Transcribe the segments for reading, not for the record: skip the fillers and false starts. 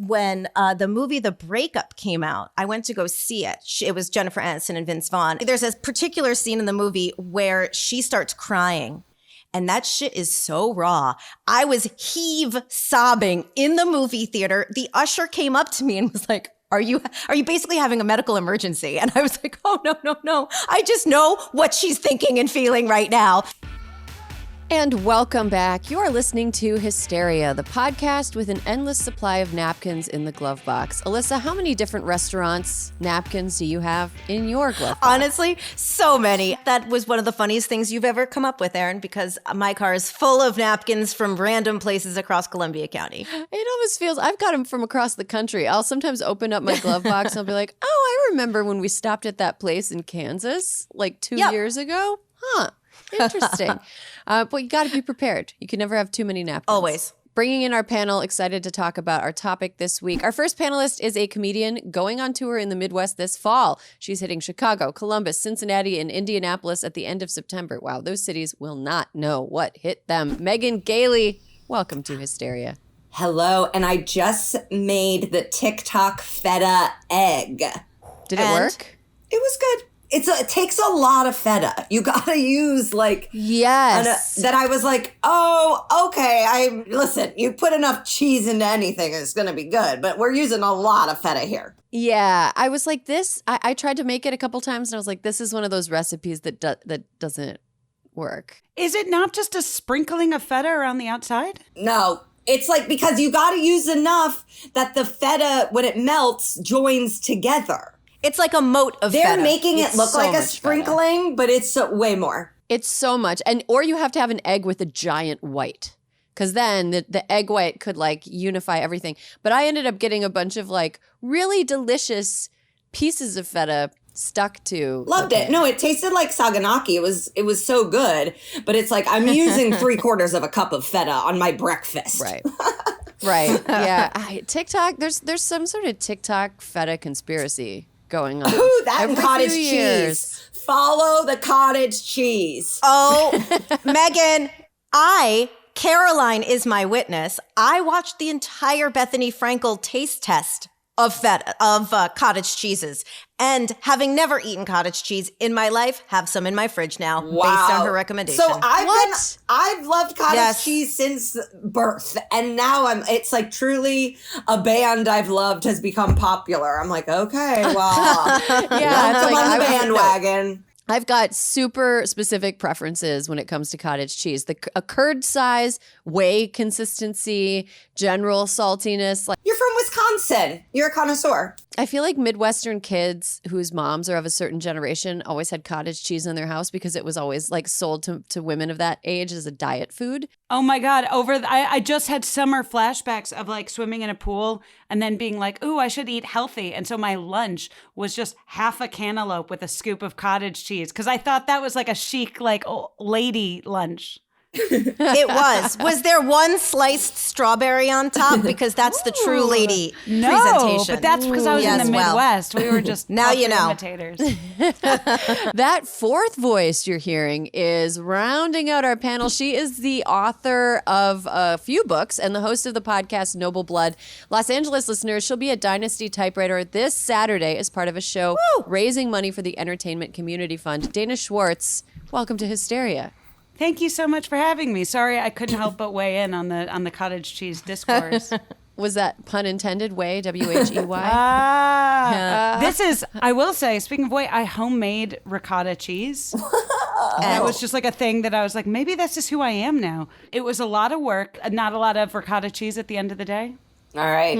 when the movie The Breakup came out. I went to go see it. It was Jennifer Aniston and Vince Vaughn. There's a particular scene in the movie where she starts crying. And that shit is so raw. I was sobbing in the movie theater. The usher came up to me and was like, are you basically having a medical emergency? And I was like, oh, no. I just know what she's thinking and feeling right now. And welcome back. You are listening to Hysteria, the podcast with an endless supply of napkins in the glove box. Alyssa, how many different restaurants' napkins do you have in your glove box? Honestly, so many. That was one of the funniest things you've ever come up with, Erin, because my car is full of napkins from random places across Columbia County. It almost feels, I've got them from across the country. I'll sometimes open up my glove box and I'll be like, oh, I remember when we stopped at that place in Kansas like 2 years ago. Huh. Interesting. But you got to be prepared. You can never have too many napkins. Always. Bringing in our panel, excited to talk about our topic this week. Our first panelist is a comedian going on tour in the Midwest this fall. She's hitting Chicago, Columbus, Cincinnati, and Indianapolis at the end of September. Wow, those cities will not know what hit them. Megan Gailey, welcome to Hysteria. Hello, and I just made the TikTok feta egg. Did it work? It was good. It takes a lot of feta. You gotta use yes. That I was like, oh, okay. Listen, you put enough cheese into anything, it's gonna be good. But we're using a lot of feta here. Yeah, I was like this. I tried to make it a couple times, and I was like, this is one of those recipes that doesn't work. Is it not just a sprinkling of feta around the outside? No. It's because you gotta use enough that the feta, when it melts, joins together. It's like a moat of feta. They're making it look like a sprinkling, feta. But it's way more. It's so much. Or you have to have an egg with a giant white, because then the egg white could unify everything. But I ended up getting a bunch of really delicious pieces of feta stuck to. Loved it. No, it tasted like saganaki. It was so good. But it's I'm using 3/4 of a cup of feta on my breakfast. Right. Right. Yeah. TikTok, there's some sort of TikTok feta conspiracy going on. Ooh, that every cottage few cheese. Years. Follow the cottage cheese. Oh, Megan, Caroline is my witness. I watched the entire Bethany Frankel taste test of cottage cheeses. And having never eaten cottage cheese in my life, have some in my fridge now, based on her recommendation. So I've loved cottage cheese since birth, and now it's truly a band I've loved has become popular. I'm like, okay, well, welcome on the bandwagon. I've got super specific preferences when it comes to cottage cheese. A curd size, whey consistency, general saltiness. You're from Wisconsin. You're a connoisseur. I feel like Midwestern kids whose moms are of a certain generation always had cottage cheese in their house because it was always sold to women of that age as a diet food. Oh my God. I just had summer flashbacks of swimming in a pool and then being like, ooh, I should eat healthy. And so my lunch was just half a cantaloupe with a scoop of cottage cheese because I thought that was a chic, lady lunch. It was. Was there one sliced strawberry on top? Because that's the true lady presentation. But that's because I was in the Midwest. We were just now you know. Imitators. That fourth voice you're hearing is rounding out our panel. She is the author of a few books and the host of the podcast Noble Blood. Los Angeles listeners, she'll be at Dynasty Typewriter this Saturday as part of a show raising money for the Entertainment Community Fund. Dana Schwartz, welcome to Hysteria. Thank you so much for having me. Sorry, I couldn't help but weigh in on the cottage cheese discourse. Was that pun intended? Whey, W-H-E-Y? This is, I will say, speaking of whey, I homemade ricotta cheese. And it was just a thing that I was like, maybe this is who I am now. It was a lot of work, not a lot of ricotta cheese at the end of the day. All right.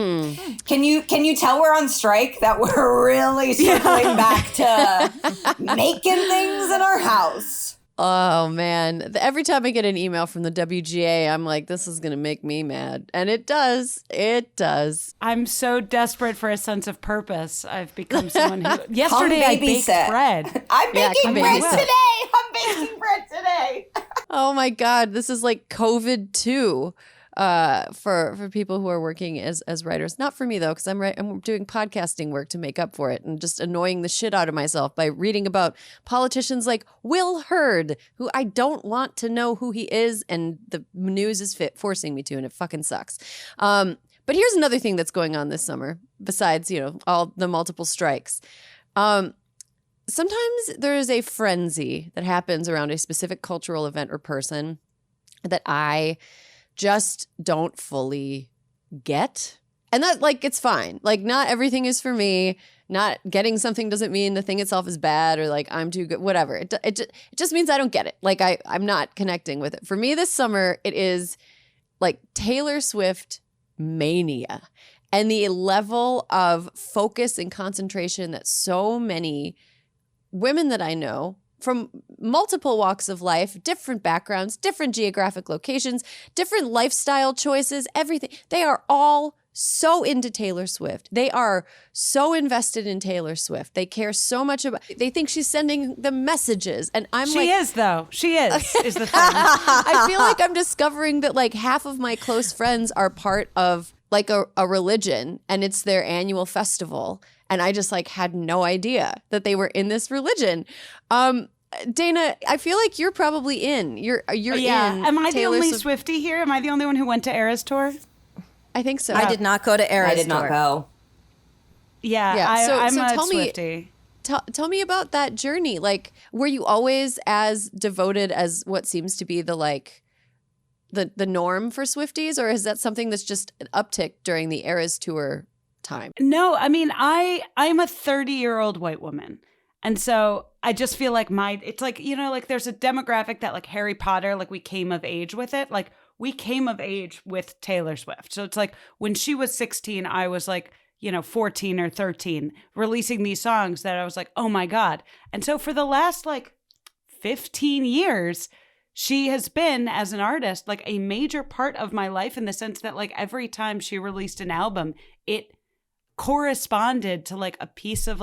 Can you tell we're on strike? That we're really circling back to making things in our house. Oh, man. Every time I get an email from the WGA, I'm like, this is going to make me mad. And it does. It does. I'm so desperate for a sense of purpose. I've become someone who... Yesterday, I baked bread. I'm baking bread today. I'm baking bread today. Oh, my God. This is like COVID too. For people who are working as writers. Not for me, though, because I'm doing podcasting work to make up for it and just annoying the shit out of myself by reading about politicians like Will Hurd, who I don't want to know who he is, and the news is forcing me to, and it fucking sucks. But here's another thing that's going on this summer, besides, all the multiple strikes. Sometimes there is a frenzy that happens around a specific cultural event or person that I just don't fully get. And that, it's fine. Not everything is for me. Not getting something doesn't mean the thing itself is bad or I'm too good, whatever. It just means I don't get it. I'm not connecting with it. For me this summer, it is Taylor Swift mania and the level of focus and concentration that so many women that I know from multiple walks of life, different backgrounds, different geographic locations, different lifestyle choices, everything. They are all so into Taylor Swift. They are so invested in Taylor Swift. They care so much about, they think she's sending them messages. And She is the thing. I feel like I'm discovering that half of my close friends are part of a religion and it's their annual festival. And I just had no idea that they were in this religion. Dana, I feel like you're probably in. You're in. Am I Taylor the only Swiftie here? Am I the only one who went to Eras tour? I think so. I did not go to Eras. I did not go. I'm a tell Swiftie. Tell me about that journey. Were you always as devoted as what seems to be the norm for Swifties, or is that something that's just an uptick during the Eras tour time? No, I mean, I'm a 30-year-old white woman. And so I just feel like it's there's a demographic that Harry Potter, we came of age with it. We came of age with Taylor Swift. So it's when she was 16, I was 14 or 13, releasing these songs that I was oh my God. And so for the last 15 years, she has been, as an artist, a major part of my life in the sense that every time she released an album, it corresponded to a piece of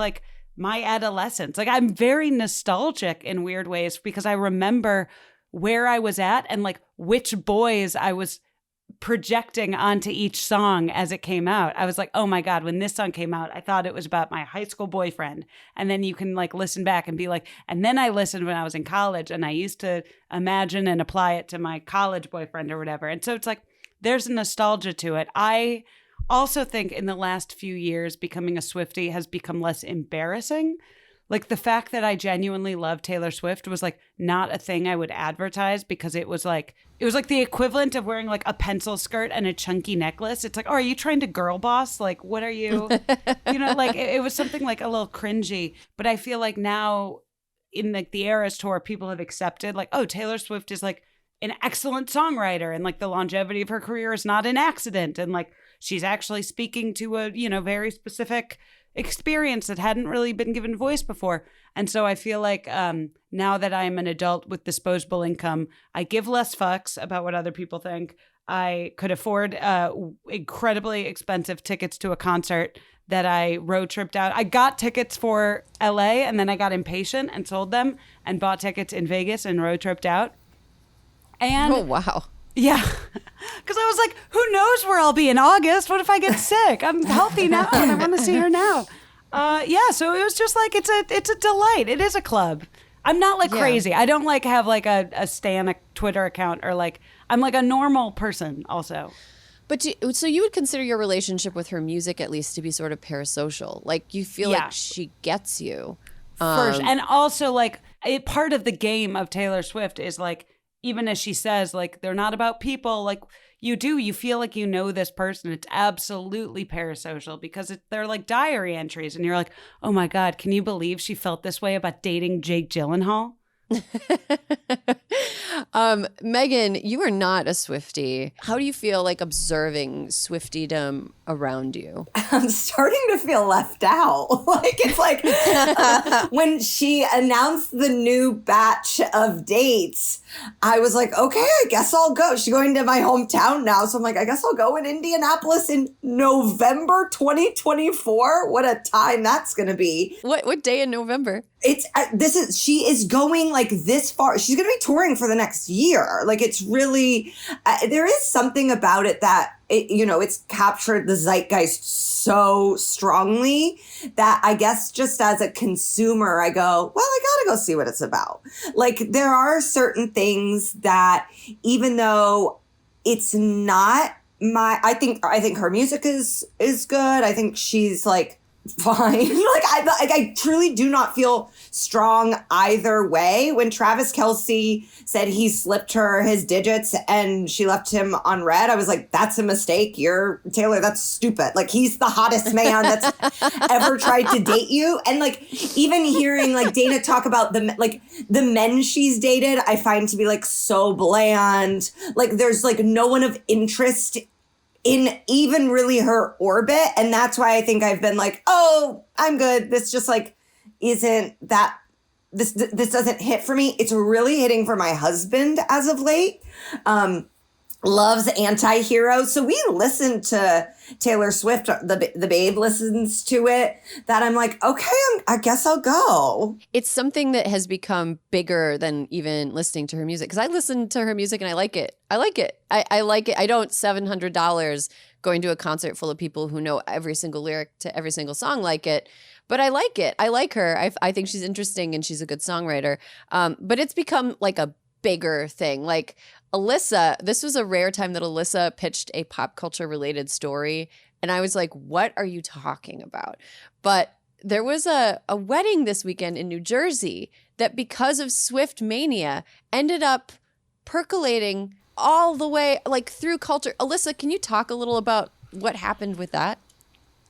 my adolescence. I'm very nostalgic in weird ways because I remember where I was at and which boys I was projecting onto each song as it came out. I was oh my God, when this song came out, I thought it was about my high school boyfriend. And then you can listen back and be and then I listened when I was in college and I used to imagine and apply it to my college boyfriend or whatever. And so it's there's a nostalgia to it. I also think in the last few years, becoming a Swiftie has become less embarrassing. The fact that I genuinely love Taylor Swift was not a thing I would advertise because it was the equivalent of wearing a pencil skirt and a chunky necklace. It's oh, are you trying to girl boss? What are you, it was something a little cringy. But I feel now in the Eras tour, people have accepted oh, Taylor Swift is an excellent songwriter and the longevity of her career is not an accident. And she's actually speaking to a, very specific experience that hadn't really been given voice before. And so I feel now that I'm an adult with disposable income, I give less fucks about what other people think. I could afford incredibly expensive tickets to a concert that I road tripped out. I got tickets for LA and then I got impatient and sold them and bought tickets in Vegas and road tripped out. And oh, wow. Yeah, because I was who knows where I'll be in August? What if I get sick? I'm healthy now and I want to see her now. So it was just it's a delight. It is a club. I'm not crazy. I don't have a stan Twitter account or I'm a normal person also. But so you would consider your relationship with her music at least to be sort of parasocial. You feel she gets you. First, and also part of the game of Taylor Swift is even as she says, they're not about people, you feel you know this person. It's absolutely parasocial because they're diary entries. And you're oh my God, can you believe she felt this way about dating Jake Gyllenhaal? Megan, you are not a Swiftie. How do you feel observing Swiftiedom around you? I'm starting to feel left out. It's when she announced the new batch of dates, I was okay, I guess I'll go. She's going to my hometown now. So I'm I guess I'll go in Indianapolis in November 2024. What a time that's going to be. What day in November? She is going this far. She's going to be touring for the next year. It's really, there is something about it that, it's captured the zeitgeist so strongly that I guess just as a consumer, I go, well, I gotta go see what it's about. There are certain things that even though it's not I think her music is good. I think she's like fine. I truly do not feel strong either way. When Travis Kelce said he slipped her his digits and she left him on red, I was like, that's a mistake. Taylor, that's stupid. Like, he's the hottest man that's ever tried to date you. And like, even hearing like Dana talk about the men she's dated, I find to be like so bland. Like, there's like no one of interest in even really her orbit. And that's why I think I've been like, oh, I'm good. This just like isn't that, this doesn't hit for me. It's really hitting for my husband as of late. Loves anti-hero. So we listen to Taylor Swift, the babe listens to it, that I'm like, okay, I guess I'll go. It's something that has become bigger than even listening to her music. Because I listen to her music and I like it. I like it. I don't $700 going to a concert full of people who know every single lyric to every single song like it. But I like it. I like her. I think she's interesting and she's a good songwriter. But it's become like a bigger thing. Like Alyssa, this was a rare time that Alyssa pitched a pop culture related story. And I was like, what are you talking about? But there was a wedding this weekend in New Jersey that, because of Swift mania, ended up percolating all the way like through culture. Alyssa, can you talk a little about what happened with that?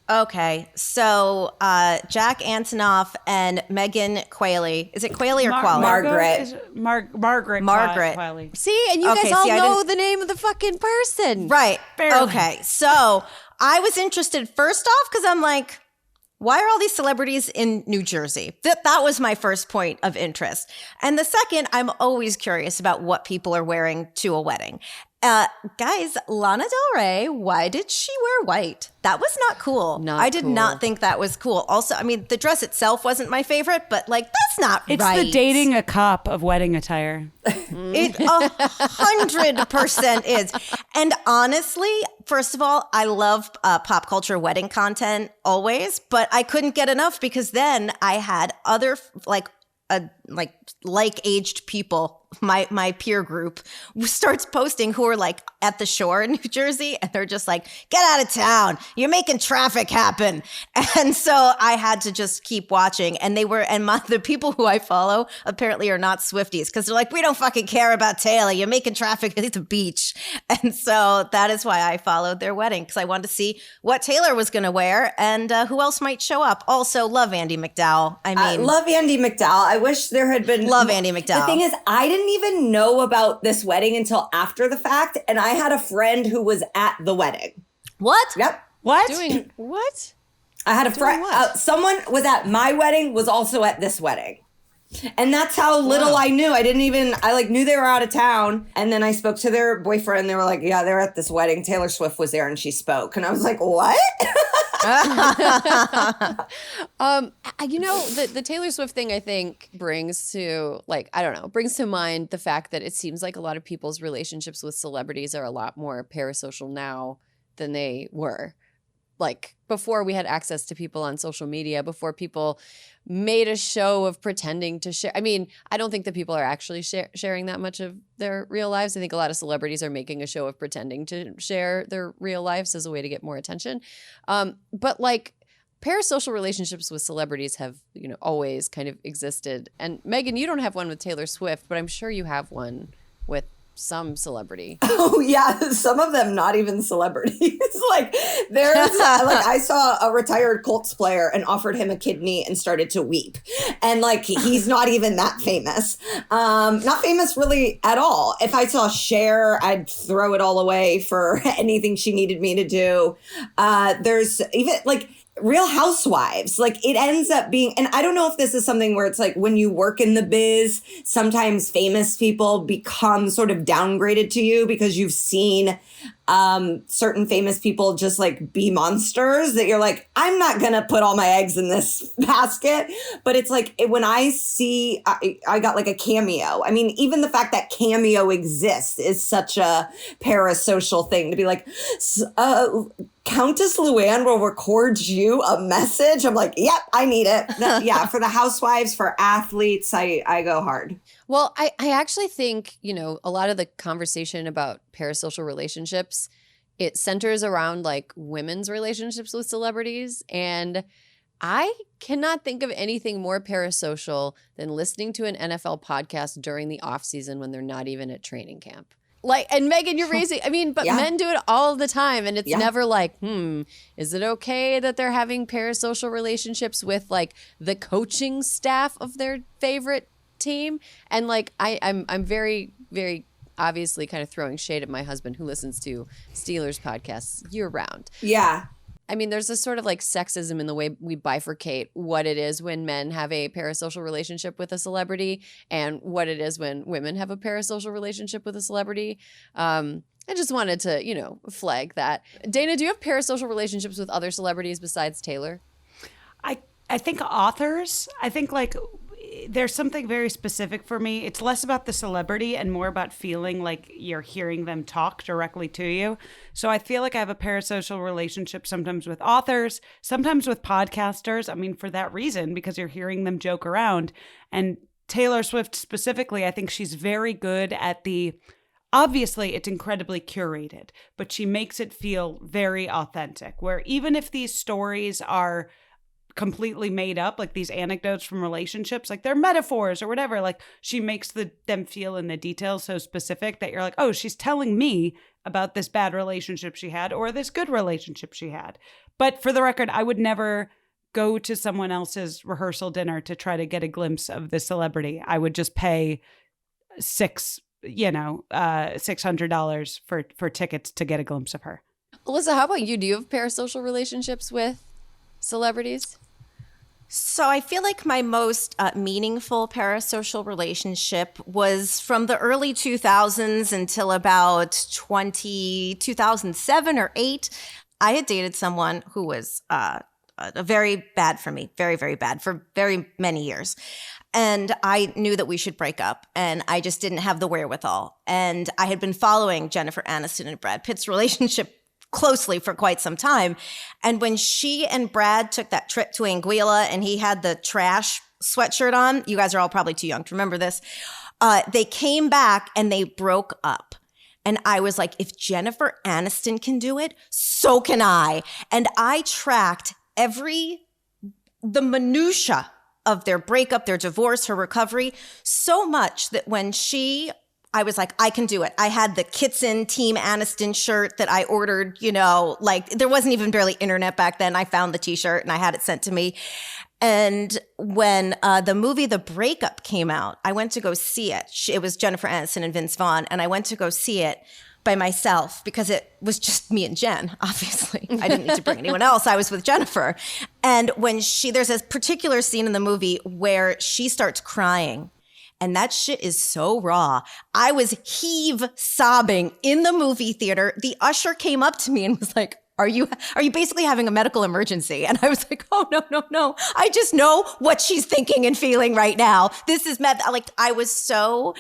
Okay, so Jack Antonoff and Megan Qualley. Is it Qualley or Qualley? Margaret Qualley. See, and you guys all know the name of the fucking person. Right. Barely. Okay, so I was interested first off because I'm like, why are all these celebrities in New Jersey? That was my first point of interest. And the second, I'm always curious about what people are wearing to a wedding. Guys, Lana Del Rey, why did she wear white? That was not cool. I did not think that was cool. Also, I mean, the dress itself wasn't my favorite, but like, that's not it's right. It's the dating a cop of wedding attire. It 100% is. And honestly, first of all, I love pop culture wedding content always, but I couldn't get enough because then I had other like-aged people, my peer group, starts posting who are like at the shore in New Jersey, and they're just like, get out of town, you're making traffic happen. And so I had to just keep watching, and the people who I follow apparently are not Swifties, because they're like, we don't fucking care about Taylor, you're making traffic at the beach. And so that is why I followed their wedding, because I wanted to see what Taylor was going to wear and who else might show up. Also, love Andie MacDowell. I mean, love Andie MacDowell. I wish there had been. Love Andie MacDowell. The thing is, I didn't even know about this wedding until after the fact, and I had a friend who was at the wedding. What? Yep. What? Doing what? I had a friend. Someone was at my wedding, was also at this wedding. And that's how little I knew. I knew they were out of town. And then I spoke to their boyfriend. They were like, yeah, they're at this wedding. Taylor Swift was there and she spoke. And I was like, what? The Taylor Swift thing, I think, brings to mind the fact that it seems like a lot of people's relationships with celebrities are a lot more parasocial now than they were. Like, before we had access to people on social media, before people made a show of pretending to share. I mean, I don't think that people are actually sharing that much of their real lives. I think a lot of celebrities are making a show of pretending to share their real lives as a way to get more attention. But like, parasocial relationships with celebrities have, always kind of existed. And Megan, you don't have one with Taylor Swift, but I'm sure you have one with some celebrity. Oh yeah, some of them not even celebrities. Like, there's I saw a retired Colts player and offered him a kidney and started to weep, and like, he's not even that famous, not famous really at all. If I saw Cher, I'd throw it all away for anything she needed me to do. There's even like Real Housewives, like, it ends up being, and I don't know if this is something where it's like when you work in the biz, sometimes famous people become sort of downgraded to you because you've seen certain famous people just like be monsters, that you're like, I'm not gonna put all my eggs in this basket. But it's like, when I see, I got like a cameo. I mean, even the fact that Cameo exists is such a parasocial thing, to be like, Countess Luann will record you a message. I'm like, yep, I need it. Yeah, for the housewives, for athletes, I go hard. Well, I actually think, a lot of the conversation about parasocial relationships it centers around like women's relationships with celebrities. And I cannot think of anything more parasocial than listening to an NFL podcast during the off season when they're not even at training camp. Like, and Megan, you're raising, I mean, but men do it all the time. And it's never like, is it okay that they're having parasocial relationships with like the coaching staff of their favorite team? And like, I'm very, very obviously kind of throwing shade at my husband who listens to Steelers podcasts year round. Yeah. I mean, there's this sort of like sexism in the way we bifurcate what it is when men have a parasocial relationship with a celebrity and what it is when women have a parasocial relationship with a celebrity. I just wanted to, flag that. Dana, do you have parasocial relationships with other celebrities besides Taylor? I think authors, like there's something very specific for me. It's less about the celebrity and more about feeling like you're hearing them talk directly to you. So I feel like I have a parasocial relationship sometimes with authors, sometimes with podcasters. I mean, for that reason, because you're hearing them joke around. And Taylor Swift specifically, I think she's very good at obviously, it's incredibly curated, but she makes it feel very authentic, where even if these stories are completely made up, like these anecdotes from relationships, like they're metaphors or whatever, like she makes them feel in the details so specific that you're like, oh, she's telling me about this bad relationship she had or this good relationship she had. But for the record, I would never go to someone else's rehearsal dinner to try to get a glimpse of the celebrity. I would just pay $600 for tickets to get a glimpse of her. Alyssa, how about you? Do you have parasocial relationships with celebrities? So I feel like my most meaningful parasocial relationship was from the early 2000s until about 2007 or 8. I had dated someone who was very bad for me, very, very bad for very many years. And I knew that we should break up, and I just didn't have the wherewithal. And I had been following Jennifer Aniston and Brad Pitt's relationship closely for quite some time. And when she and Brad took that trip to Anguilla and he had the trash sweatshirt on, you guys are all probably too young to remember this, they came back and they broke up. And I was like, if Jennifer Aniston can do it, so can I. And I tracked the minutia of their breakup, their divorce, her recovery, so much that when I was like, I can do it. I had the Kitson Team Aniston shirt that I ordered, like there wasn't even barely internet back then. I found the t-shirt and I had it sent to me. And when the movie The Breakup came out, I went to go see it. It was Jennifer Aniston and Vince Vaughn. And I went to go see it by myself because it was just me and Jen, obviously. I didn't need to bring anyone else. I was with Jennifer. And when there's a particular scene in the movie where she starts crying. And that shit is so raw. I was sobbing in the movie theater. The usher came up to me and was like, are you basically having a medical emergency? And I was like, oh, no. I just know what she's thinking and feeling right now. This is like, I was so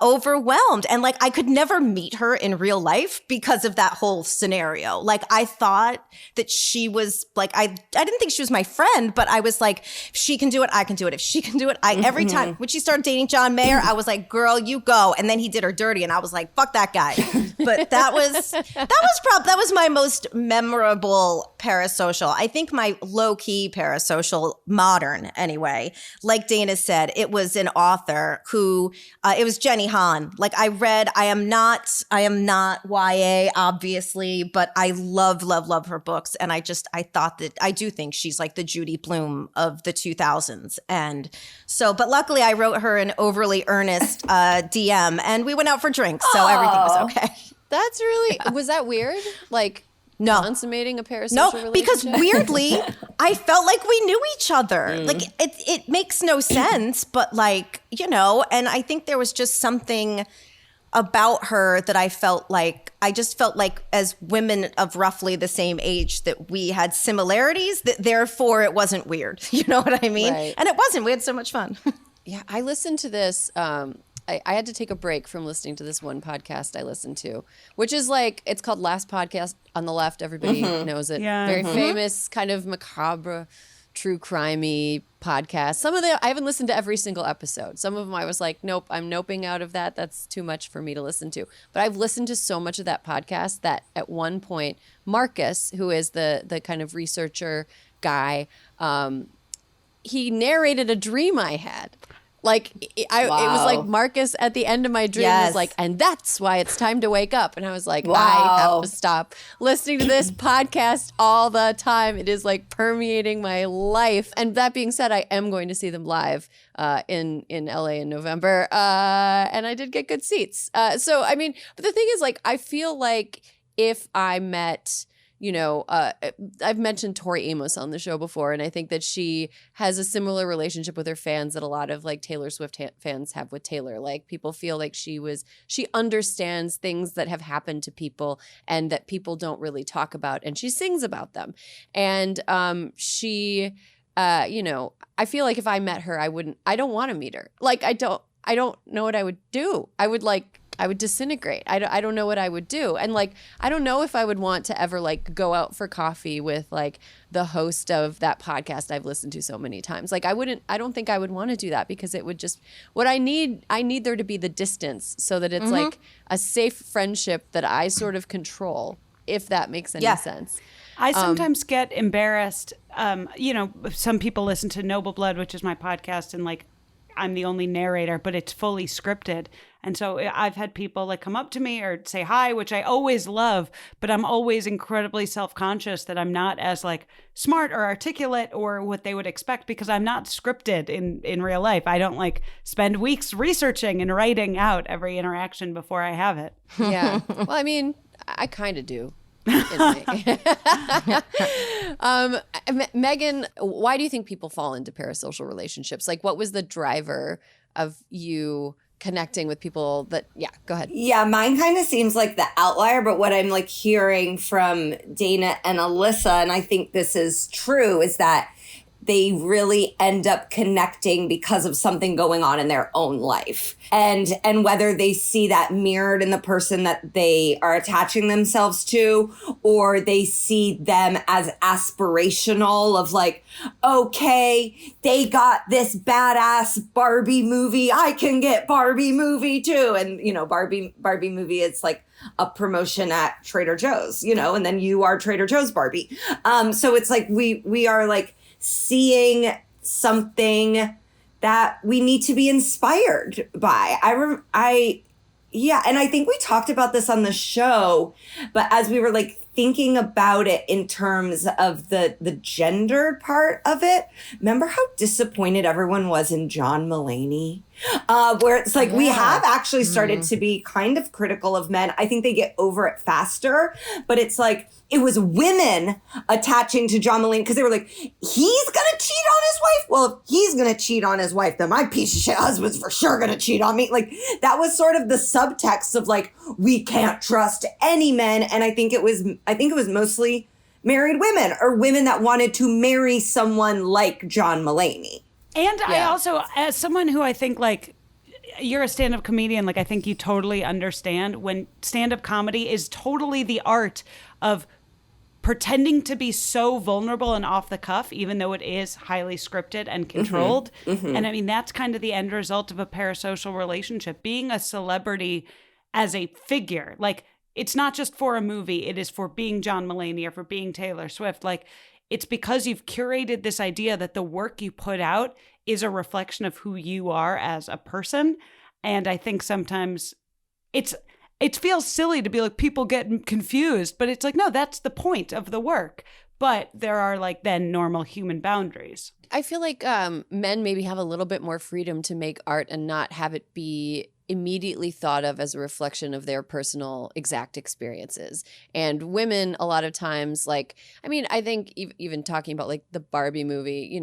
overwhelmed. And like, I could never meet her in real life because of that whole scenario. Like, I thought that she was like, I didn't think she was my friend, but I was like, if she can do it, I can do it. If she can do it, every time when she started dating John Mayer, I was like, girl, you go. And then he did her dirty. And I was like, fuck that guy. But that was my most memorable parasocial. I think my low-key parasocial, modern anyway, like Dana said, it was an author who, it was Jenny Han. Like I am not YA, obviously, but I love her books. And I do think she's like the Judy Blume of the 2000s. And so, but luckily I wrote her an overly earnest DM and we went out for drinks. So everything was okay. That's really, was that weird? Like, no. Consummating a parasocial relationship? Because weirdly, I felt like we knew each other. Like it makes no sense, but like, and I think there was just something about her that I just felt like as women of roughly the same age that we had similarities, that therefore it wasn't weird. You know what I mean? Right. And it wasn't. We had so much fun. Yeah, I listened to this. I had to take a break from listening to this one podcast I listened to, which is like, it's called Last Podcast on the Left. Everybody knows it. Yeah. Very famous, kind of macabre, true crimey podcasts. Some of them, I haven't listened to every single episode. Some of them I was like, nope, I'm noping out of that. That's too much for me to listen to. But I've listened to so much of that podcast that at one point, Marcus, who is the kind of researcher guy, he narrated a dream I had. Like, it was like Marcus at the end of my dream was like, and that's why it's time to wake up. And I was like, I have to stop listening to this podcast all the time. It is like permeating my life. And that being said, I am going to see them live in LA in November. And I did get good seats. So, I mean, but the thing is, like, I feel like if I met... I've mentioned Tori Amos on the show before, and I think that she has a similar relationship with her fans that a lot of like Taylor Swift fans have with Taylor. Like, people feel like she understands things that have happened to people and that people don't really talk about, and she sings about them. And I feel like if I met her, I don't want to meet her. Like, I don't know what I would do. I would disintegrate. I don't know what I would do. And like, I don't know if I would want to ever like go out for coffee with like the host of that podcast I've listened to so many times. Like, I don't think I would want to do that, because it would just, I need there to be the distance so that it's like a safe friendship that I sort of control, if that makes any sense. I sometimes get embarrassed. Some people listen to Noble Blood, which is my podcast, and like, I'm the only narrator, but it's fully scripted. And so I've had people like come up to me or say hi, which I always love, but I'm always incredibly self-conscious that I'm not as like smart or articulate or what they would expect, because I'm not scripted in real life. I don't like spend weeks researching and writing out every interaction before I have it. Yeah. Well, I mean, I kind of do. Megan, why do you think people fall into parasocial relationships? Like, what was the driver of you connecting with people that, go ahead. Yeah, mine kind of seems like the outlier, but what I'm like hearing from Dana and Alyssa, and I think this is true, is that they really end up connecting because of something going on in their own life. And whether they see that mirrored in the person that they are attaching themselves to, or they see them as aspirational of like, okay, they got this badass Barbie movie, I can get Barbie movie too. And, Barbie movie, it's like a promotion at Trader Joe's, and then you are Trader Joe's Barbie. So it's like we are like seeing something that we need to be inspired by. And I think we talked about this on the show, but as we were like thinking about it in terms of the gendered part of it, remember how disappointed everyone was in John Mulaney? Where it's like, we have actually started to be kind of critical of men. I think they get over it faster, but it's like, it was women attaching to John Mulaney because they were like, he's going to cheat on his wife? Well, if he's going to cheat on his wife, then my piece of shit husband's for sure going to cheat on me. Like, that was sort of the subtext of like, we can't trust any men. And I think it was mostly married women or women that wanted to marry someone like John Mulaney. And I also, as someone who I think like, you're a stand-up comedian, like I think you totally understand when stand-up comedy is totally the art of pretending to be so vulnerable and off the cuff, even though it is highly scripted and controlled. And I mean, that's kind of the end result of a parasocial relationship. Being a celebrity as a figure, like it's not just for a movie, it is for being John Mulaney or for being Taylor Swift. Like, it's because you've curated this idea that the work you put out is a reflection of who you are as a person. And I think sometimes it feels silly to be like, people get confused, but it's like, no, that's the point of the work. But there are like then normal human boundaries. I feel like men maybe have a little bit more freedom to make art and not have it be immediately thought of as a reflection of their personal exact experiences. And women, a lot of times, like, I mean, I think even talking about like the Barbie movie,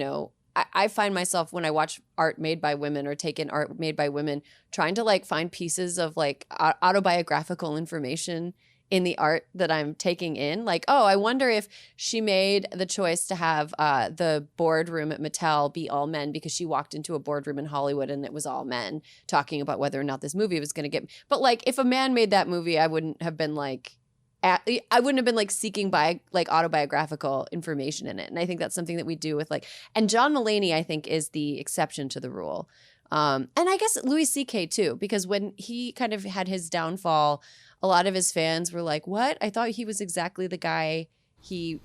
I find myself when I watch art made by women or take in art made by women, trying to like find pieces of like autobiographical information in the art that I'm taking in. Like, oh, I wonder if she made the choice to have the boardroom at Mattel be all men because she walked into a boardroom in Hollywood and it was all men talking about whether or not this movie was going to get. But like, if a man made that movie, I wouldn't have been like I wouldn't have been like seeking like autobiographical information in it. And I think that's something that we do with like, and John Mulaney, I think, is the exception to the rule. And I guess Louis C.K. too, because when he kind of had his downfall, a lot of his fans were like, what? I thought he was exactly the guy he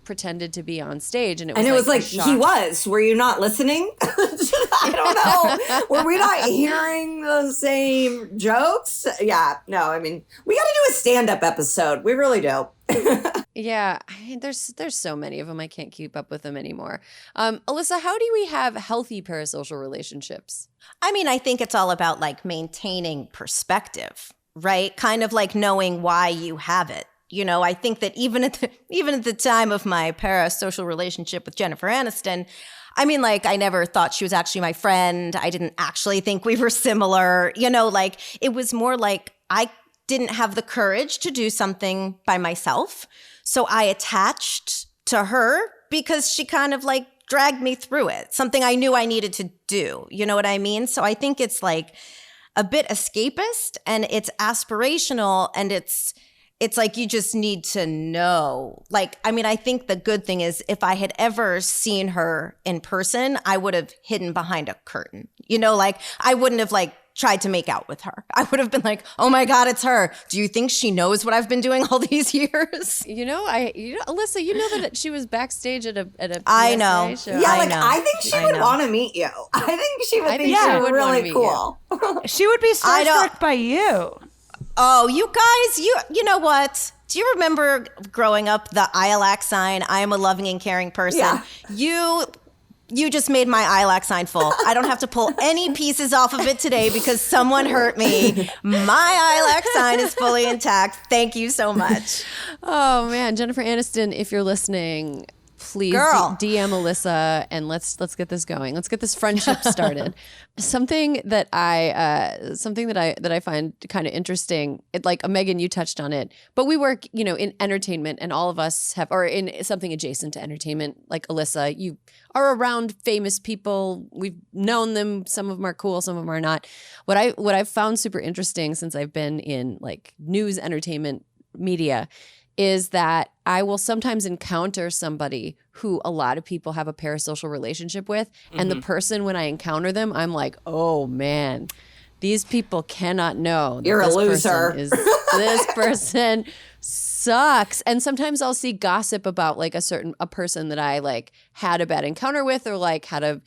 pretended to be on stage. And it was like he was. Were you not listening? I don't know. Were we not hearing the same jokes? Yeah. No, I mean, we got to do a stand-up episode. We really do. Yeah. I mean, there's so many of them. I can't keep up with them anymore. Alyssa, how do we have healthy parasocial relationships? I mean, I think it's all about like maintaining perspective, right? Kind of like knowing why you have it. You know, I think that even at the time of my parasocial relationship with Jennifer Aniston, I mean, like, I never thought she was actually my friend. I didn't actually think we were similar. You know, like, it was more like I didn't have the courage to do something by myself. So I attached to her because she kind of like dragged me through it, something I knew I needed to do. You know what I mean? So I think it's like a bit escapist and it's aspirational and it's like you just need to know. Like, I mean, I think the good thing is if I had ever seen her in person, I would have hidden behind a curtain. You know, like I wouldn't have like tried to make out with her. I would have been like, oh my God, it's her. Do you think she knows what I've been doing all these years? Alyssa, you know that she was backstage at a I know. show. Yeah, I think she would want to meet you. I think she would think you're really cool. She would be starstruck by you. Oh, you guys, you know what? Do you remember growing up the ILAC sign? I am a loving and caring person. Yeah. You just made my ILAC sign full. I don't have to pull any pieces off of it today because someone hurt me. My ILAC sign is fully intact. Thank you so much. Oh man, Jennifer Aniston, if you're listening, please DM Alyssa and let's get this going. Let's get this friendship started. Something that I find kind of interesting. Like Megan, you touched on it, but we work, in entertainment, and all of us have, or in something adjacent to entertainment. Like Alyssa, you are around famous people. We've known them. Some of them are cool, some of them are not. What I've found super interesting since I've been in like news, entertainment, media, is that I will sometimes encounter somebody who a lot of people have a parasocial relationship with. Mm-hmm. And the person, when I encounter them, I'm like, oh man, these people cannot know that you're a loser. This person sucks. And sometimes I'll see gossip about like a person that I like had a bad encounter with or like had a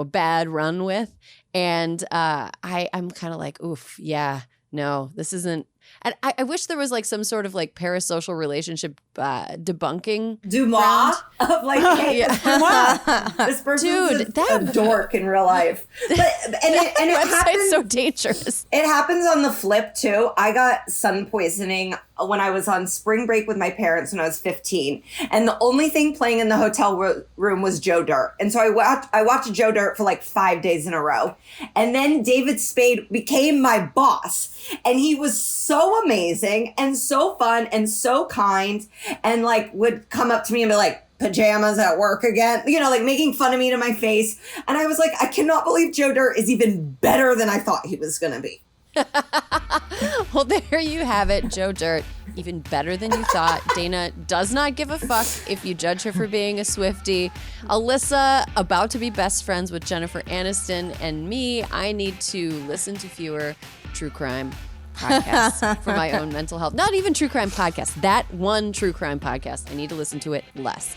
bad run with. And I'm kind of like, oof, yeah, no, this isn't. And I wish there was like some sort of like parasocial relationship debunking. Dumas of like, hey, this person's a dork in real life. But it happens so dangerous. It happens on the flip too. I got sun poisoning when I was on spring break with my parents when I was 15, and the only thing playing in the hotel room was Joe Dirt. And so I watched Joe Dirt for like 5 days in a row, and then David Spade became my boss, and he was so amazing and so fun and so kind, and like would come up to me and be like, pajamas at work again, like making fun of me to my face. And I was like, I cannot believe Joe Dirt is even better than I thought he was gonna be. Well, there you have it, Joe Dirt, even better than you thought. Dana does not give a fuck if you judge her for being a Swiftie. Alyssa, about to be best friends with Jennifer Aniston, and me, I need to listen to fewer true crime podcasts for my own mental health. Not even true crime podcasts. That one true crime podcast, I need to listen to it less.